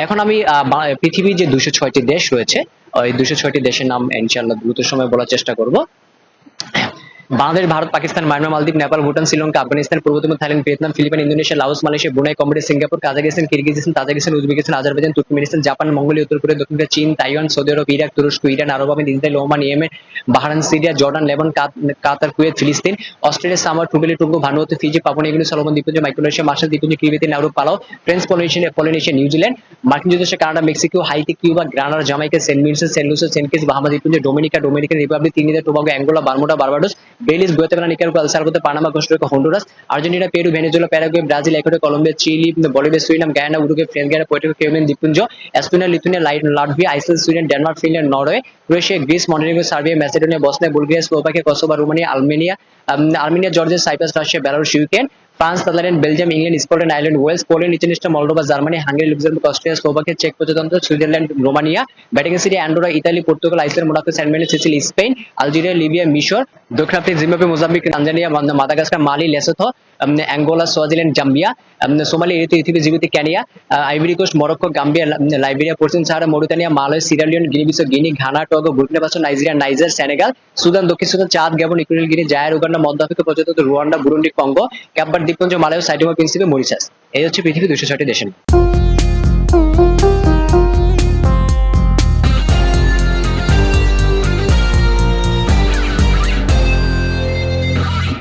এখন আমি পৃথিবীর যে 206টি দেশ রয়েছে, ওই 206টি দেশের নাম ইনশাআল্লাহ দ্রুত সময়ে বলার চেষ্টা করব। বাংলাদেশ, ভারত, পাকিস্তান, মায়ানমার, মালদ্বীপ, নেপাল, ভুটান, শ্রীলঙ্কা, আফগানিস্তান, পূর্ব Timor, Thailand, Vietnam, Philippine, Indonesia, Laos, Malaysia, Brunei, Cambodia, Singapore, Kazakhstan, Kyrgyzstan, Tajikistan, Uzbekistan, Azerbaijan, Turkmenistan, Japan, Mongolia, উত্তর কোরিয়া, দক্ষিণ কোরিয়া, চীন, তাইওয়ান, সৌদি আরব, ইরাক, তুরস্ক, ইরান, আরব আমিরাত, Israel, Oman, Yemen, Bahrain, Syria, Jordan, Lebanon, Qatar, Kuwait, ফিলিস্তিন, Australia, সামার, Tuvalu, Tonga, Vanuatu, Fiji, Papua New Guinea, Solomon দ্বীপপুঞ্জ, Micronesia, Marshall দ্বীপপুঞ্জ, Kiribati, Nauru, Palau, French Polynesia, New Zealand, মার্কিন যুক্তরাষ্ট্র, Canada, Mexico, Haiti, Cuba, Grenada, Jamaica, Saint Vincent, Saint Lucia, Saint Kitts, Bahama দ্বীপপুঞ্জ, Dominican Republic, Trinidad Tobago, Angola, Bermuda, Barbados, Belize, Guatemala, Nicaragua, El Salvador, Panama, Costa Rica, Honduras, Argentina, Peru, Venezuela, Paraguay, Brazil, Ecuador, Colombia, Chile, Bolivia, Suriname, Guyana, Uruguay, French Guiana, Puerto Rico, Kenya দ্বীপপুঞ্জ, Estonia, Lithuania, Latvia, Iceland, Sweden, Denmark, Finland, Norway, Croatia, Greece, Montenegro, Serbia, Macedonia, Bosnia, Bulgaria, Slovakia, Kosovo, Romania, Armenia, Georgia, Cyprus, Russia, Belarus, Ukraine, France, Netherland, Belgium, England, Scotland, Ireland, Wales, Poland, Lithuania, Moldova, Germany, Hungary, Luxembourg, Austria, Slovakia, চেক প্রজাতন্ত্র, Switzerland, Romania, Vatican City, Andorra, Italy, Portugal, Iceland, Monaco, Saint Martin, Sicily, Spain, Algeria, Libya, মিশর, দক্ষিণ Africa, Zimbabwe, Mozambique, Tanzania, Madagascar, Mali, Lesotho, Angola, Swaziland, Zambia, Somali, Ethiopia, Djibouti, Kenya, Ivory Coast, Morocco, Gambia, Liberia, পশ্চিম Sahara, Mauritania, Malawi, Sierra Leone, Guinea Bissau, Guinea, Ghana, Togo, Burkina Faso, Nigeria, Niger, Senegal, Sudan, দক্ষিণ Sudan, Chad, গাবন, Equatorial গিনি, জায়ার, Uganda, মধ্য Africa প্রজাতন্ত্র, Rwanda, Burundi, Congo, cap Verde দ্বীপপুঞ্জ, Malay, সাইমোন Principe, Mauritius. এই হচ্ছে পৃথিবীর 206টি দেশের নাম।